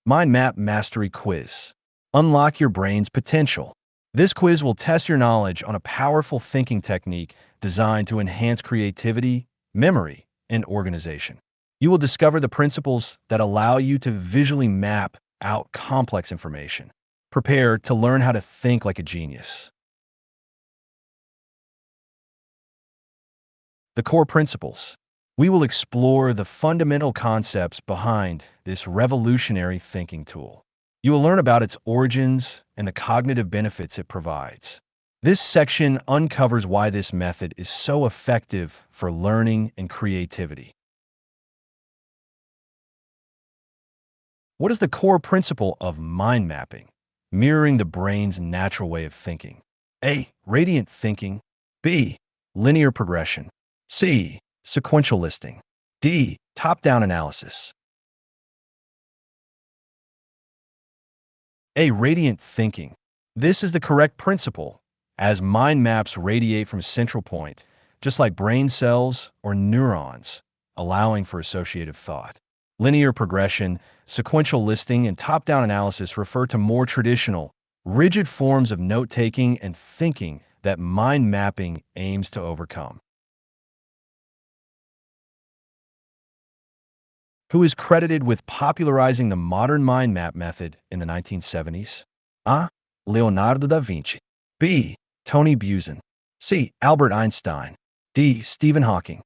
Mind Map Mastery Quiz. Unlock your brain's potential. This quiz will test your knowledge on a powerful thinking technique designed to enhance creativity, memory, and organization. You will discover the principles that allow you to visually map out complex information. Prepare to learn how to think like a genius. The core principles. We will explore the fundamental concepts behind this revolutionary thinking tool. You will learn about its origins and the cognitive benefits it provides. This section uncovers why this method is so effective for learning and creativity. What is the core principle of mind mapping? Mirroring the brain's natural way of thinking. A. Radiant thinking. B. Linear progression. C. Sequential listing. D. Top-down analysis. A. Radiant thinking. This is the correct principle, as mind maps radiate from a central point, just like brain cells or neurons, allowing for associative thought. Linear progression, sequential listing, and top-down analysis refer to more traditional, rigid forms of note-taking and thinking that mind mapping aims to overcome. Who is credited with popularizing the modern mind map method in the 1970s? A. Leonardo da Vinci. B. Tony Buzan. C. Albert Einstein. D. Stephen Hawking.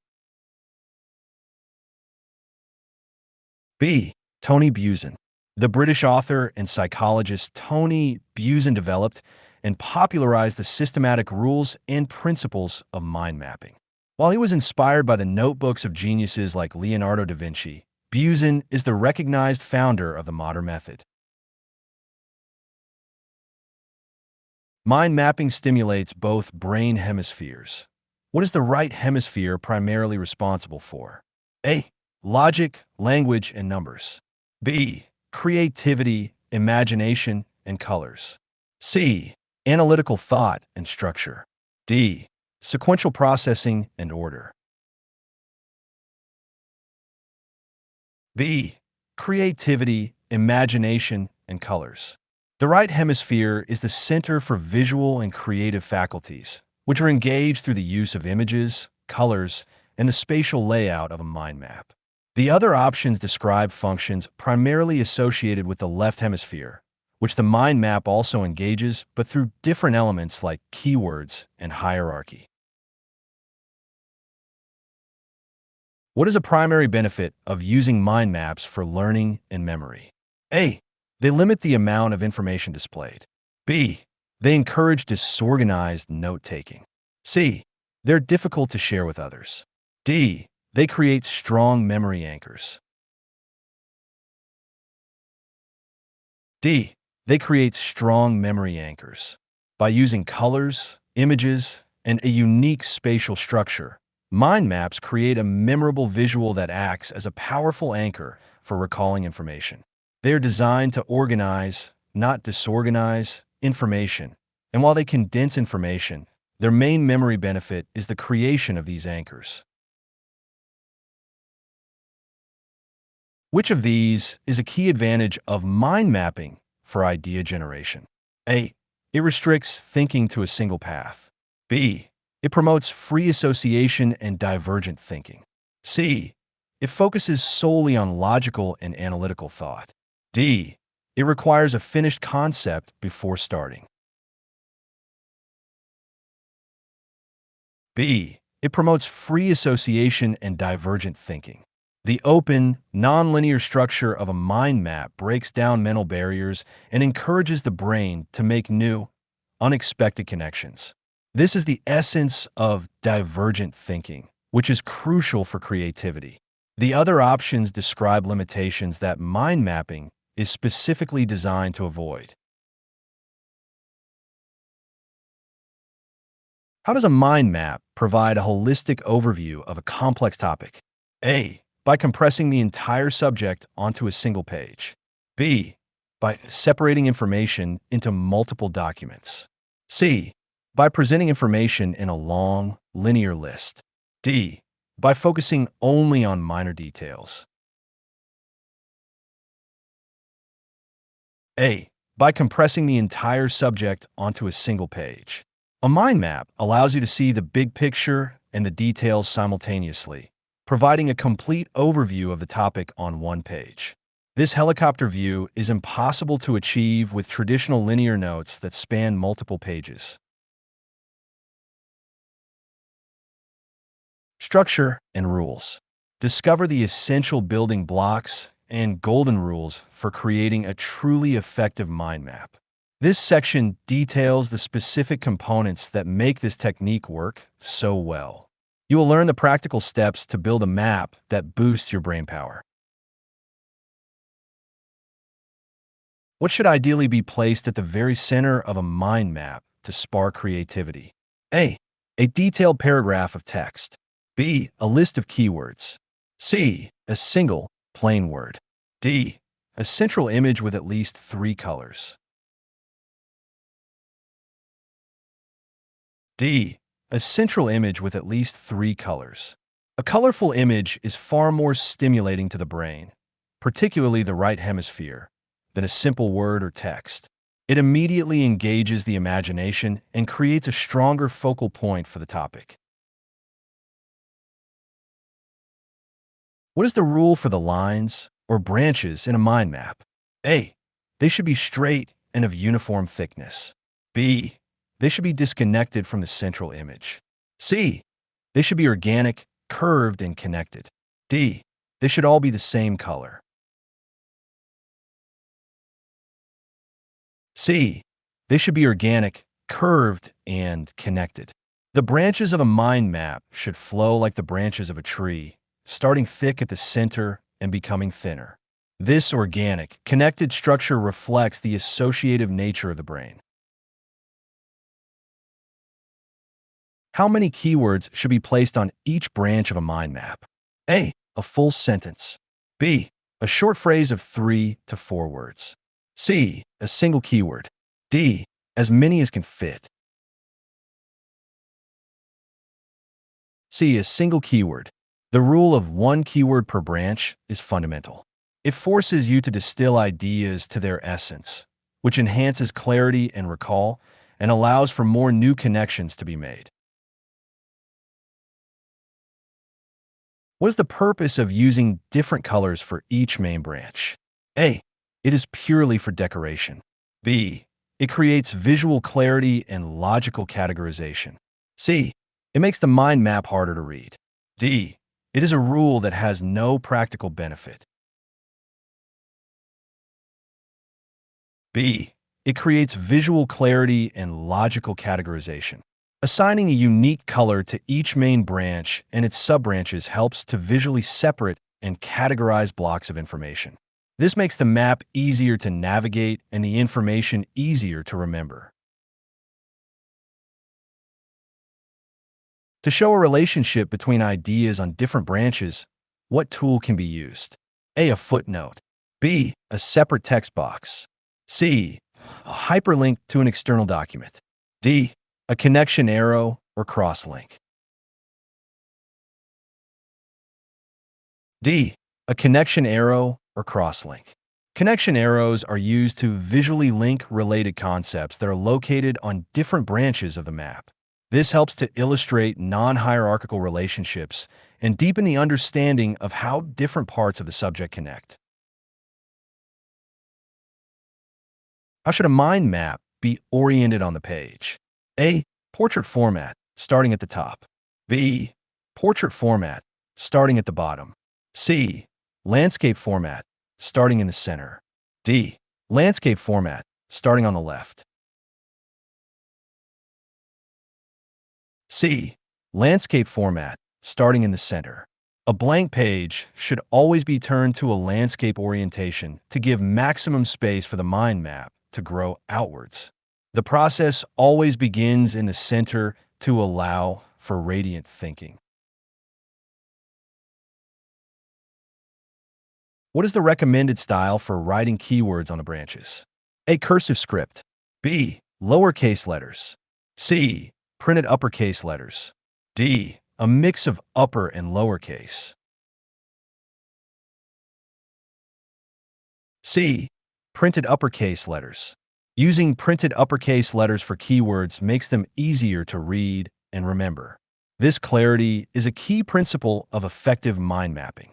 B. Tony Buzan. The British author and psychologist Tony Buzan developed and popularized the systematic rules and principles of mind mapping. While he was inspired by the notebooks of geniuses like Leonardo da Vinci, Buzan is the recognized founder of the modern method. Mind mapping stimulates both brain hemispheres. What is the right hemisphere primarily responsible for? A. Logic, language, and numbers. B. Creativity, imagination, and colors. C. Analytical thought and structure. D. Sequential processing and order. B. Creativity, imagination, and colors. The right hemisphere is the center for visual and creative faculties, which are engaged through the use of images, colors, and the spatial layout of a mind map. The other options describe functions primarily associated with the left hemisphere, which the mind map also engages, but through different elements like keywords and hierarchy. What is a primary benefit of using mind maps for learning and memory? A. They limit the amount of information displayed. B. They encourage disorganized note-taking. C. They're difficult to share with others. D. They create strong memory anchors. D. They create strong memory anchors. By using colors, images, and a unique spatial structure, mind maps create a memorable visual that acts as a powerful anchor for recalling information. They are designed to organize, not disorganize, information. And while they condense information, their main memory benefit is the creation of these anchors. Which of these is a key advantage of mind mapping for idea generation? A. It restricts thinking to a single path. B. It promotes free association and divergent thinking. C. It focuses solely on logical and analytical thought. D. It requires a finished concept before starting. B. It promotes free association and divergent thinking. The open, nonlinear structure of a mind map breaks down mental barriers and encourages the brain to make new, unexpected connections. This is the essence of divergent thinking, which is crucial for creativity. The other options describe limitations that mind mapping is specifically designed to avoid. How does a mind map provide a holistic overview of a complex topic? A. By compressing the entire subject onto a single page. B. By separating information into multiple documents. C. By presenting information in a long, linear list. D. By focusing only on minor details. A. By compressing the entire subject onto a single page. A mind map allows you to see the big picture and the details simultaneously, providing a complete overview of the topic on one page. This helicopter view is impossible to achieve with traditional linear notes that span multiple pages. Structure and rules. Discover the essential building blocks and golden rules for creating a truly effective mind map. This section details the specific components that make this technique work so well. You will learn the practical steps to build a map that boosts your brain power. What should ideally be placed at the very center of a mind map to spark creativity? A. A detailed paragraph of text. B. A list of keywords. C. A single, plain word. D. A central image with at least 3 colors. D. A central image with at least 3 colors. A colorful image is far more stimulating to the brain, particularly the right hemisphere, than a simple word or text. It immediately engages the imagination and creates a stronger focal point for the topic. What is the rule for the lines or branches in a mind map? A. They should be straight and of uniform thickness. B. They should be disconnected from the central image. C. They should be organic, curved, and connected. D. They should all be the same color. C. They should be organic, curved, and connected. The branches of a mind map should flow like the branches of a tree, starting thick at the center and becoming thinner. This organic, connected structure reflects the associative nature of the brain. How many keywords should be placed on each branch of a mind map? A. A full sentence. B. A short phrase of 3 to 4 words. C. A single keyword. D. As many as can fit. C. A single keyword. The rule of one keyword per branch is fundamental. It forces you to distill ideas to their essence, which enhances clarity and recall and allows for more new connections to be made. What is the purpose of using different colors for each main branch? A. It is purely for decoration. B. It creates visual clarity and logical categorization. C. It makes the mind map harder to read. D. It is a rule that has no practical benefit. B. It creates visual clarity and logical categorization. Assigning a unique color to each main branch and its subbranches helps to visually separate and categorize blocks of information. This makes the map easier to navigate and the information easier to remember. To show a relationship between ideas on different branches, what tool can be used? A. A footnote. B. A separate text box. C. A hyperlink to an external document. D. A connection arrow or crosslink. D. A connection arrow or crosslink. Connection arrows are used to visually link related concepts that are located on different branches of the map. This helps to illustrate non-hierarchical relationships and deepen the understanding of how different parts of the subject connect. How should a mind map be oriented on the page? A. Portrait format, starting at the top. B. Portrait format, starting at the bottom. C. Landscape format, starting in the center. D. Landscape format, starting on the left. C. Landscape format, starting in the center. A blank page should always be turned to a landscape orientation to give maximum space for the mind map to grow outwards. The process always begins in the center to allow for radiant thinking. What is the recommended style for writing keywords on the branches? A. Cursive script. B. Lowercase letters. C. Printed uppercase letters. D. A mix of upper and lowercase. C. Printed uppercase letters. Using printed uppercase letters for keywords makes them easier to read and remember. This clarity is a key principle of effective mind mapping.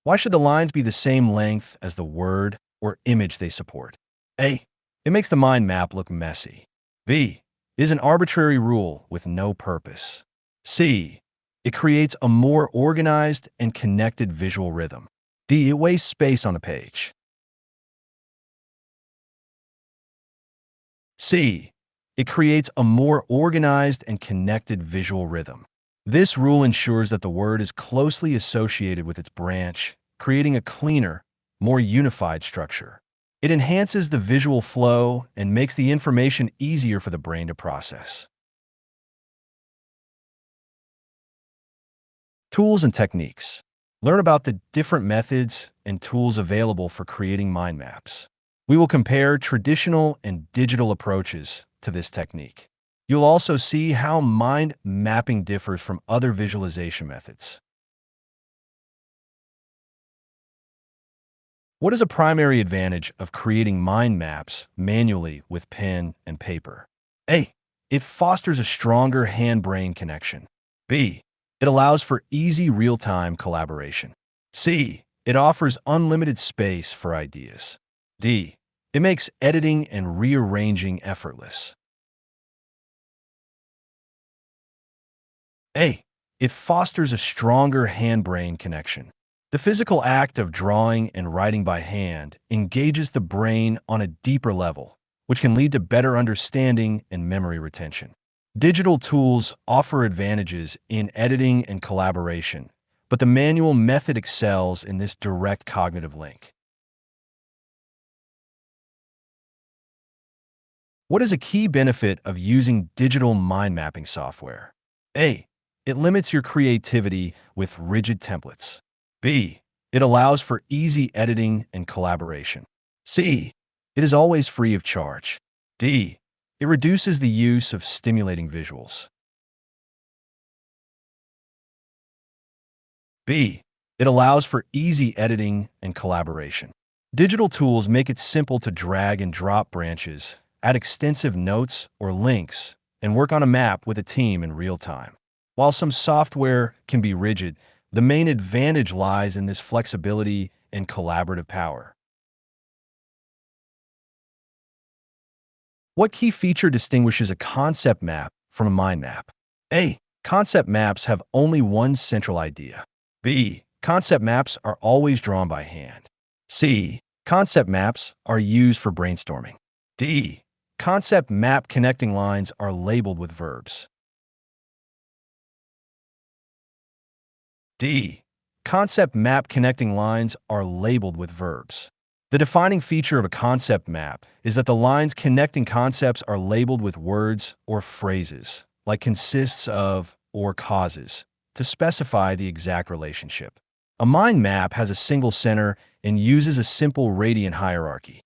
Why should the lines be the same length as the word or image they support? A. It makes the mind map look messy. B. Is an arbitrary rule with no purpose. C. It creates a more organized and connected visual rhythm. D. It wastes space on the page. C. It creates a more organized and connected visual rhythm. This rule ensures that the word is closely associated with its branch, creating a cleaner, more unified structure. It enhances the visual flow and makes the information easier for the brain to process. Tools and techniques. Learn about the different methods and tools available for creating mind maps. We will compare traditional and digital approaches to this technique. You'll also see how mind mapping differs from other visualization methods. What is a primary advantage of creating mind maps manually with pen and paper? A. It fosters a stronger hand-brain connection. B. It allows for easy real-time collaboration. C. It offers unlimited space for ideas. D. It makes editing and rearranging effortless. A. It fosters a stronger hand-brain connection. The physical act of drawing and writing by hand engages the brain on a deeper level, which can lead to better understanding and memory retention. Digital tools offer advantages in editing and collaboration, but the manual method excels in this direct cognitive link. What is a key benefit of using digital mind mapping software? A. It limits your creativity with rigid templates. B. It allows for easy editing and collaboration. C. It is always free of charge. D. It reduces the use of stimulating visuals. B. It allows for easy editing and collaboration. Digital tools make it simple to drag and drop branches, add extensive notes or links, and work on a map with a team in real time. While some software can be rigid, the main advantage lies in this flexibility and collaborative power. What key feature distinguishes a concept map from a mind map? A. Concept maps have only one central idea. B. Concept maps are always drawn by hand. C. Concept maps are used for brainstorming. D. Concept map connecting lines are labeled with verbs. D. Concept map connecting lines are labeled with verbs. The defining feature of a concept map is that the lines connecting concepts are labeled with words or phrases, like consists of or causes, to specify the exact relationship. A mind map has a single center and uses a simple radiant hierarchy.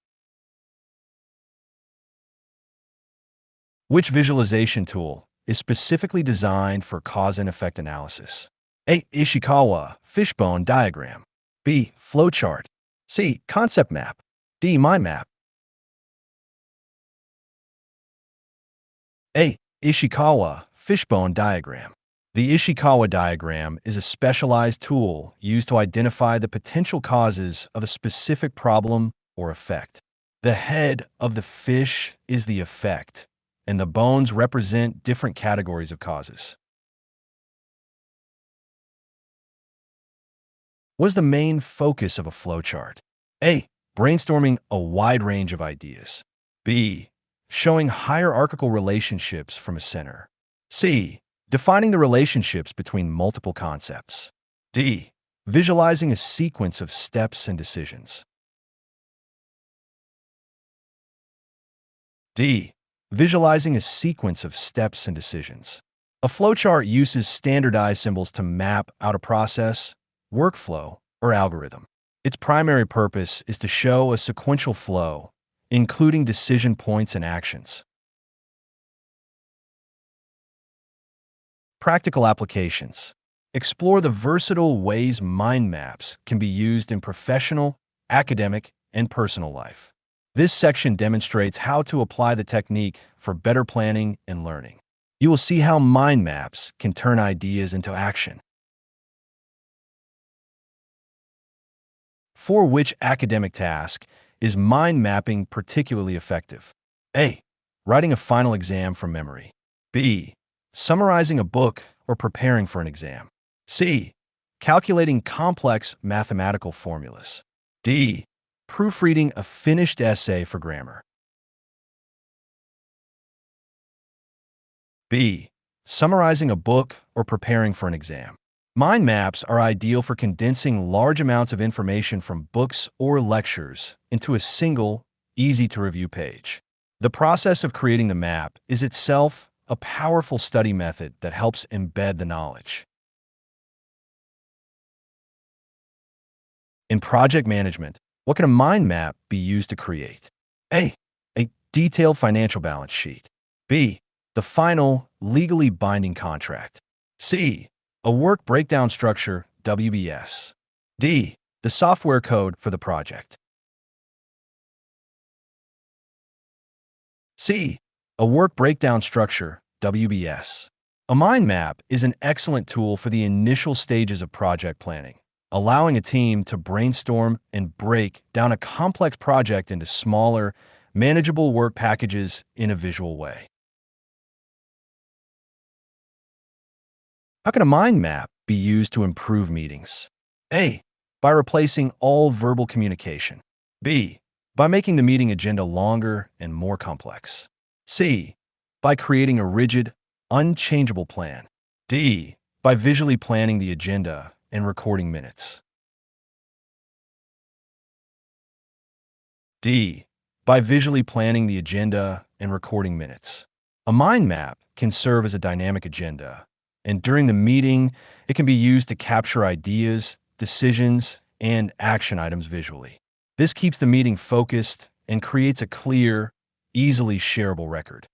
Which visualization tool is specifically designed for cause and effect analysis? A. Ishikawa fishbone diagram. B. Flowchart. C. Concept map. D. Mind map. A. Ishikawa fishbone diagram. The Ishikawa diagram is a specialized tool used to identify the potential causes of a specific problem or effect. The head of the fish is the effect, and the bones represent different categories of causes. What is the main focus of a flowchart? A. Brainstorming a wide range of ideas. B. Showing hierarchical relationships from a center. C. Defining the relationships between multiple concepts. D. Visualizing a sequence of steps and decisions. D. Visualizing a sequence of steps and decisions. A flowchart uses standardized symbols to map out a process, workflow, or algorithm. Its primary purpose is to show a sequential flow, including decision points and actions. Practical applications. Explore the versatile ways mind maps can be used in professional, academic, and personal life. This section demonstrates how to apply the technique for better planning and learning. You will see how mind maps can turn ideas into action. For which academic task is mind mapping particularly effective? A. Writing a final exam from memory. B. Summarizing a book or preparing for an exam. C. Calculating complex mathematical formulas. D. Proofreading a finished essay for grammar. B. Summarizing a book or preparing for an exam. Mind maps are ideal for condensing large amounts of information from books or lectures into a single, easy-to-review page. The process of creating the map is itself a powerful study method that helps embed the knowledge. In project management, what can a mind map be used to create? A. A detailed financial balance sheet. B. The final, legally binding contract. C. A work breakdown structure, WBS. D. The software code for the project. C. A work breakdown structure, WBS. A mind map is an excellent tool for the initial stages of project planning, allowing a team to brainstorm and break down a complex project into smaller, manageable work packages in a visual way. How can a mind map be used to improve meetings? A. By replacing all verbal communication. B. By making the meeting agenda longer and more complex. C. By creating a rigid, unchangeable plan. D. By visually planning the agenda and recording minutes. D. By visually planning the agenda and recording minutes. A mind map can serve as a dynamic agenda, and during the meeting, it can be used to capture ideas, decisions, and action items visually. This keeps the meeting focused and creates a clear, easily shareable record.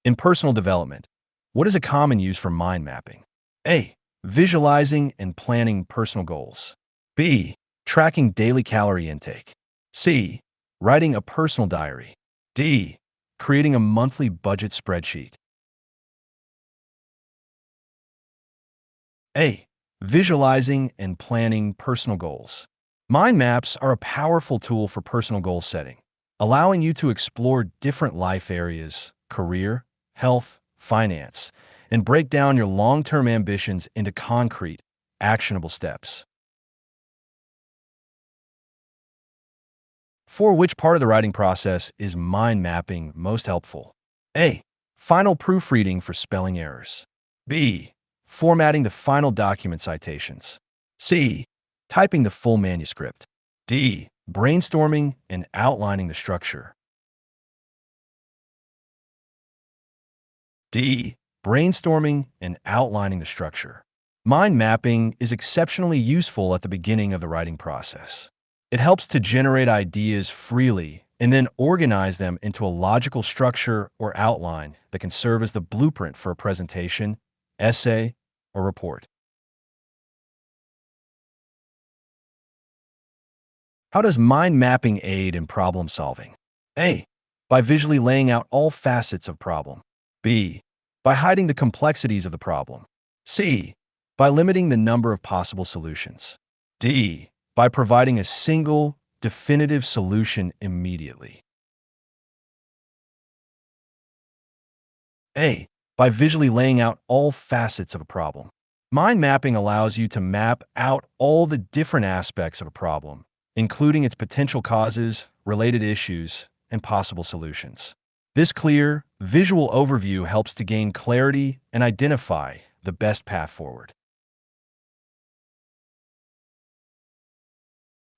In personal development, what is a common use for mind mapping? A. Visualizing and planning personal goals. B. Tracking daily calorie intake. C. Writing a personal diary. D. Creating a monthly budget spreadsheet. A. Visualizing and planning personal goals. Mind maps are a powerful tool for personal goal setting, allowing you to explore different life areas, career, health, finance, and break down your long-term ambitions into concrete, actionable steps. For which part of the writing process is mind mapping most helpful? A. Final proofreading for spelling errors. B. Formatting the final document citations. C. Typing the full manuscript. D. Brainstorming and outlining the structure. D. Brainstorming and outlining the structure. Mind mapping is exceptionally useful at the beginning of the writing process. It helps to generate ideas freely and then organize them into a logical structure or outline that can serve as the blueprint for a presentation, essay, or report. How does mind mapping aid in problem solving? A. By visually laying out all facets of problem. B. By hiding the complexities of the problem. C. By limiting the number of possible solutions. D. By providing a single, definitive solution immediately. A. By visually laying out all facets of a problem. Mind mapping allows you to map out all the different aspects of a problem, including its potential causes, related issues, and possible solutions. This clear, visual overview helps to gain clarity and identify the best path forward.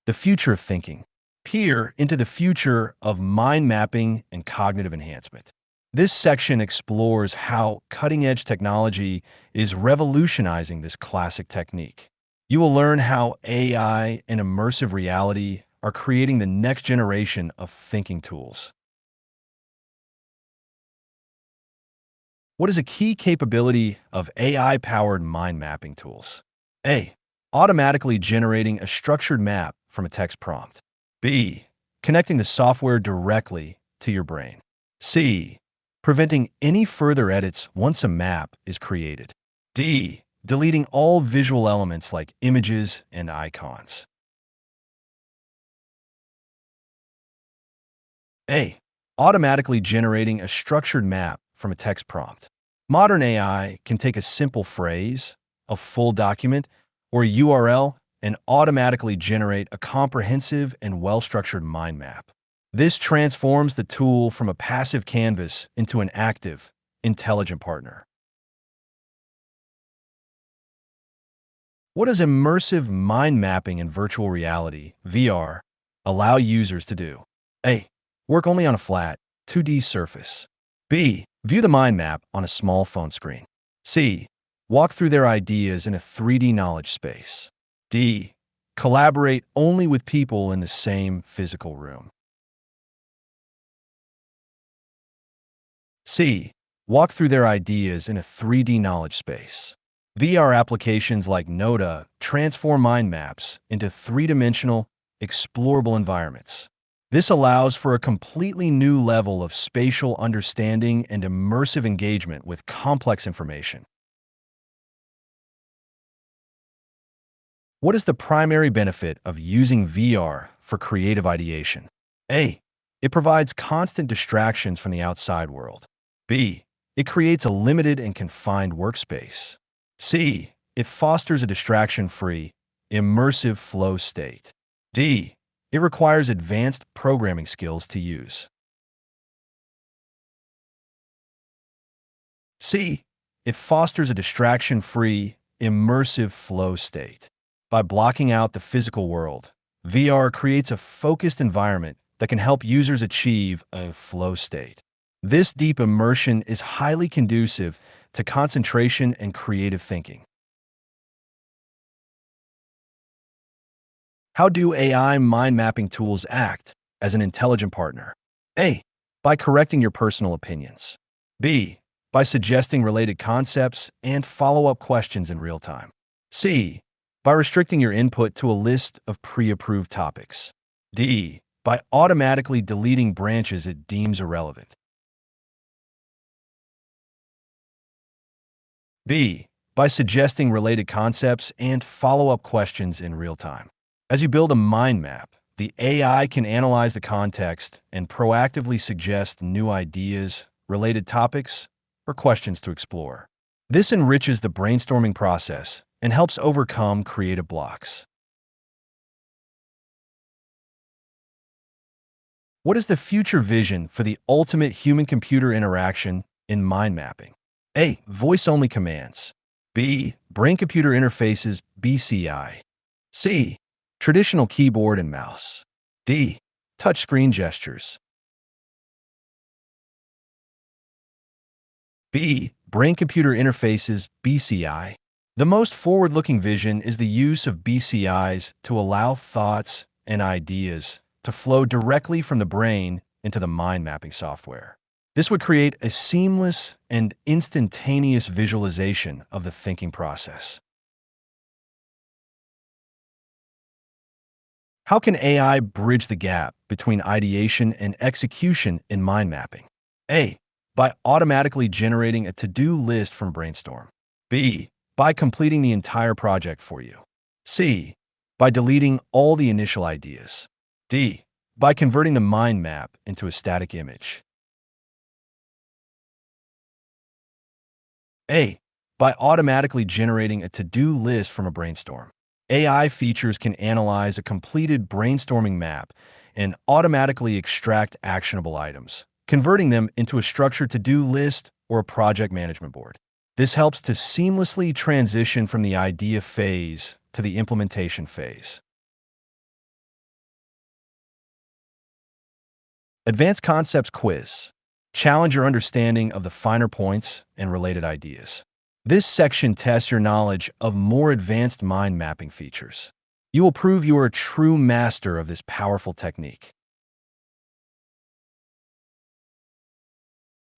The future of thinking. Peer into the future of mind mapping and cognitive enhancement. This section explores how cutting-edge technology is revolutionizing this classic technique. You will learn how AI and immersive reality are creating the next generation of thinking tools. What is a key capability of AI-powered mind mapping tools? A. Automatically generating a structured map from a text prompt. B. Connecting the software directly to your brain. C. Preventing any further edits once a map is created. D. Deleting all visual elements like images and icons. A. Automatically generating a structured map from a text prompt. Modern AI can take a simple phrase, a full document, or a URL and automatically generate a comprehensive and well-structured mind map. This transforms the tool from a passive canvas into an active, intelligent partner. What does immersive mind mapping in virtual reality, VR, allow users to do? A. Work only on a flat, 2D surface. B. View the mind map on a small phone screen. C. Walk through their ideas in a 3D knowledge space. D. Collaborate only with people in the same physical room. C. Walk through their ideas in a 3D knowledge space. VR applications like Noda transform mind maps into three-dimensional, explorable environments. This allows for a completely new level of spatial understanding and immersive engagement with complex information. What is the primary benefit of using VR for creative ideation? A. It provides constant distractions from the outside world. B. It creates a limited and confined workspace. C. It fosters a distraction-free, immersive flow state. D. It requires advanced programming skills to use. C. It fosters a distraction-free, immersive flow state. By blocking out the physical world, VR creates a focused environment that can help users achieve a flow state. This deep immersion is highly conducive to concentration and creative thinking. How do AI mind mapping tools act as an intelligent partner? A. By correcting your personal opinions. B. By suggesting related concepts and follow-up questions in real time. C. By restricting your input to a list of pre-approved topics. D. By automatically deleting branches it deems irrelevant. B. By suggesting related concepts and follow-up questions in real time. As you build a mind map, the AI can analyze the context and proactively suggest new ideas, related topics, or questions to explore. This enriches the brainstorming process and helps overcome creative blocks. What is the future vision for the ultimate human-computer interaction in mind mapping? A. Voice-only commands. B. Brain-computer interfaces, BCI. C. Traditional keyboard and mouse. D. Touchscreen gestures. B. Brain-computer interfaces, BCI. The most forward-looking vision is the use of BCIs to allow thoughts and ideas to flow directly from the brain into the mind mapping software. This would create a seamless and instantaneous visualization of the thinking process. How can AI bridge the gap between ideation and execution in mind mapping? A. By automatically generating a to-do list from Brainstorm. B. By completing the entire project for you. C. By deleting all the initial ideas. D. By converting the mind map into a static image. A. By automatically generating a to-do list from a Brainstorm. AI features can analyze a completed brainstorming map and automatically extract actionable items, converting them into a structured to-do list or a project management board. This helps to seamlessly transition from the idea phase to the implementation phase. Advanced Concepts Quiz. Challenge your understanding of the finer points and related ideas. This section tests your knowledge of more advanced mind mapping features. You will prove you are a true master of this powerful technique.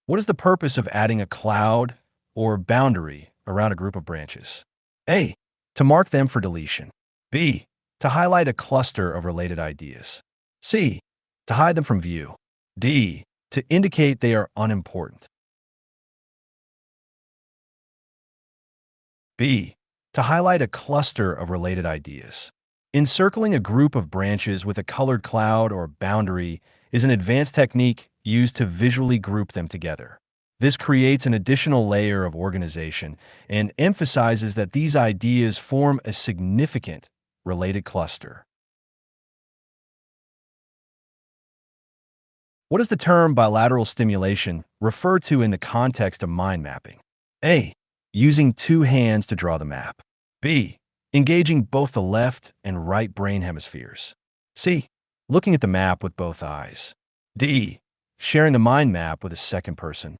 What is the purpose of adding a cloud or boundary around a group of branches? A. To mark them for deletion. B. To highlight a cluster of related ideas. C. To hide them from view. D. To indicate they are unimportant. B. To highlight a cluster of related ideas. Encircling a group of branches with a colored cloud or boundary is an advanced technique used to visually group them together. This creates an additional layer of organization and emphasizes that these ideas form a significant related cluster. What does the term bilateral stimulation refer to in the context of mind mapping? A. Using two hands to draw the map. B. Engaging both the left and right brain hemispheres. C. Looking at the map with both eyes. D. Sharing the mind map with a second person.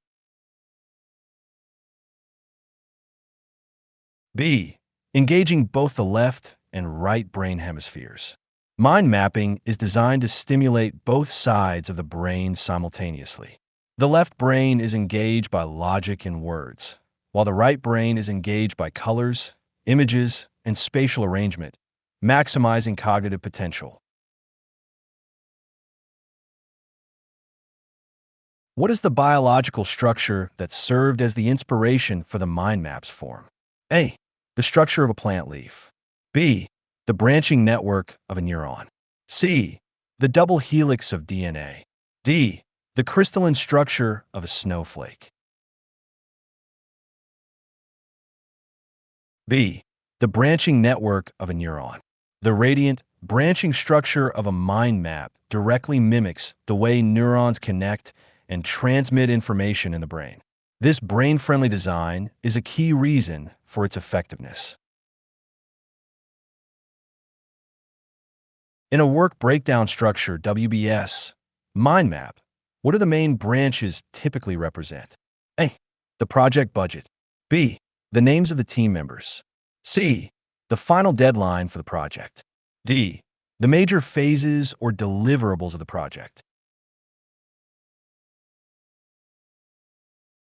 B. Engaging both the left and right brain hemispheres. Mind mapping is designed to stimulate both sides of the brain simultaneously. The left brain is engaged by logic and words, while the right brain is engaged by colors, images, and spatial arrangement, maximizing cognitive potential. What is the biological structure that served as the inspiration for the mind maps form? A. The structure of a plant leaf. B. The branching network of a neuron. C. The double helix of DNA. D. The crystalline structure of a snowflake. B. The branching network of a neuron. The radiant, branching structure of a mind map directly mimics the way neurons connect and transmit information in the brain. This brain-friendly design is a key reason for its effectiveness. In a work breakdown structure, WBS, mind map, what do the main branches typically represent? A. The project budget. B. The names of the team members. C. The final deadline for the project. D. The major phases or deliverables of the project.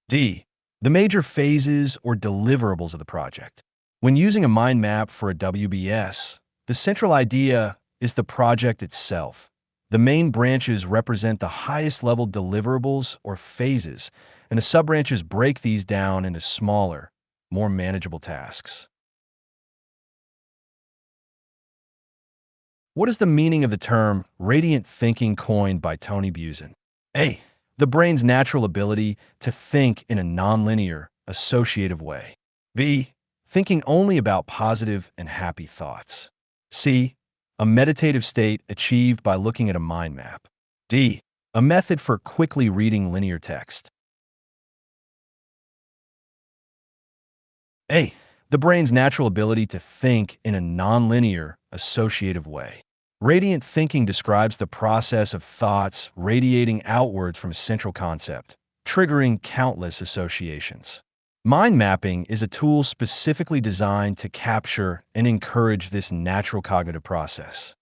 D. The major phases or deliverables of the project. When using a mind map for a WBS, the central idea is the project itself. The main branches represent the highest level deliverables or phases, and the sub-branches break these down into smaller, more manageable tasks. What is the meaning of the term radiant thinking coined by Tony Buzan? A. The brain's natural ability to think in a nonlinear, associative way. B. Thinking only about positive and happy thoughts. C. A meditative state achieved by looking at a mind map. D. A method for quickly reading linear text. A. The brain's natural ability to think in a nonlinear, associative way. Radiant thinking describes the process of thoughts radiating outwards from a central concept, triggering countless associations. Mind mapping is a tool specifically designed to capture and encourage this natural cognitive process.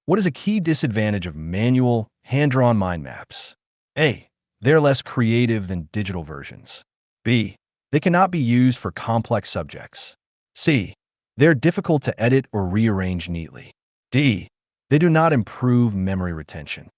What is a key disadvantage of manual, hand-drawn mind maps? A. They're less creative than digital versions. B. They cannot be used for complex subjects. C. They're difficult to edit or rearrange neatly. D. They do not improve memory retention.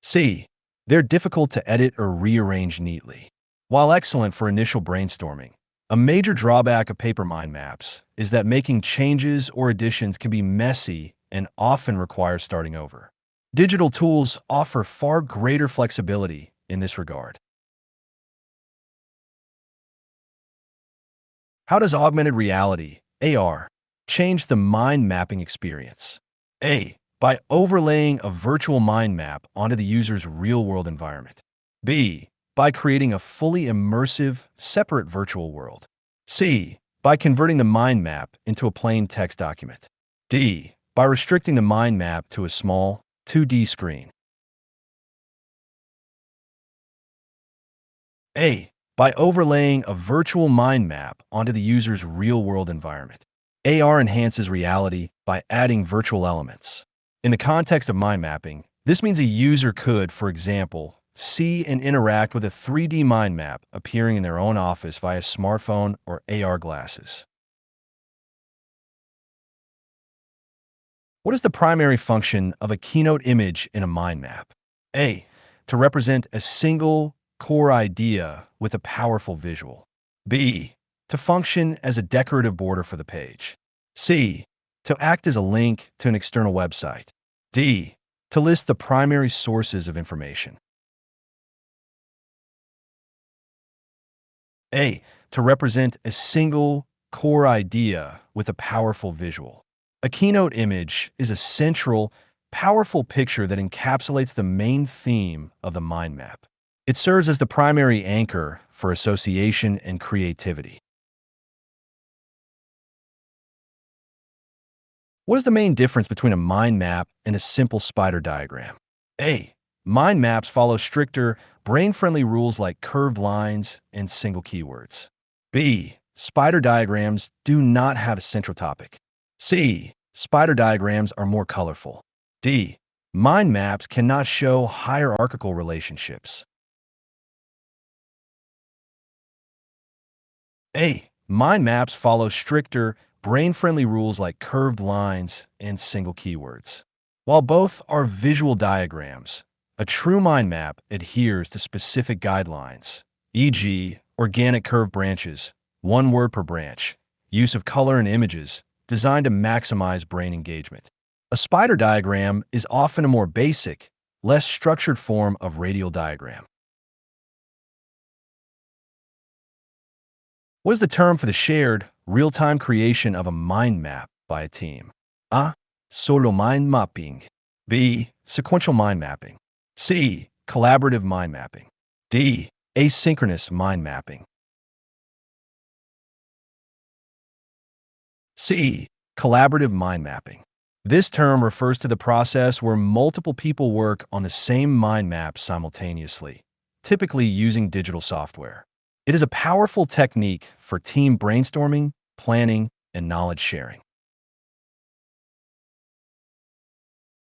C. They're difficult to edit or rearrange neatly. While excellent for initial brainstorming, a major drawback of paper mind maps is that making changes or additions can be messy and often require starting over. Digital tools offer far greater flexibility in this regard. How does augmented reality, AR, change the mind mapping experience? A. By overlaying a virtual mind map onto the user's real-world environment. B. By creating a fully immersive, separate virtual world. C. By converting the mind map into a plain text document. D. By restricting the mind map to a small, 2D screen. A. By overlaying a virtual mind map onto the user's real-world environment. AR enhances reality by adding virtual elements. In the context of mind mapping, this means a user could, for example, see and interact with a 3D mind map appearing in their own office via smartphone or AR glasses. What is the primary function of a keynote image in a mind map? A. To represent a single core idea with a powerful visual. B. To function as a decorative border for the page. C. To act as a link to an external website. D. To list the primary sources of information. A. To represent a single core idea with a powerful visual. A keynote image is a central, powerful picture that encapsulates the main theme of the mind map. It serves as the primary anchor for association and creativity. What is the main difference between a mind map and a simple spider diagram? A. Mind maps follow stricter, brain-friendly rules like curved lines and single keywords. B. Spider diagrams do not have a central topic. C. Spider diagrams are more colorful. D. Mind maps cannot show hierarchical relationships. A. Mind maps follow stricter, brain-friendly rules like curved lines and single keywords. While both are visual diagrams, a true mind map adheres to specific guidelines, e.g., organic curved branches, one word per branch, use of color and images, designed to maximize brain engagement. A spider diagram is often a more basic, less structured form of radial diagram. What is the term for the shared, real-time creation of a mind map by a team? A. Solo mind mapping. B. Sequential mind mapping. C. Collaborative mind mapping. D. Asynchronous mind mapping. C. Collaborative mind mapping. This term refers to the process where multiple people work on the same mind map simultaneously, typically using digital software. It is a powerful technique for team brainstorming, planning, and knowledge sharing.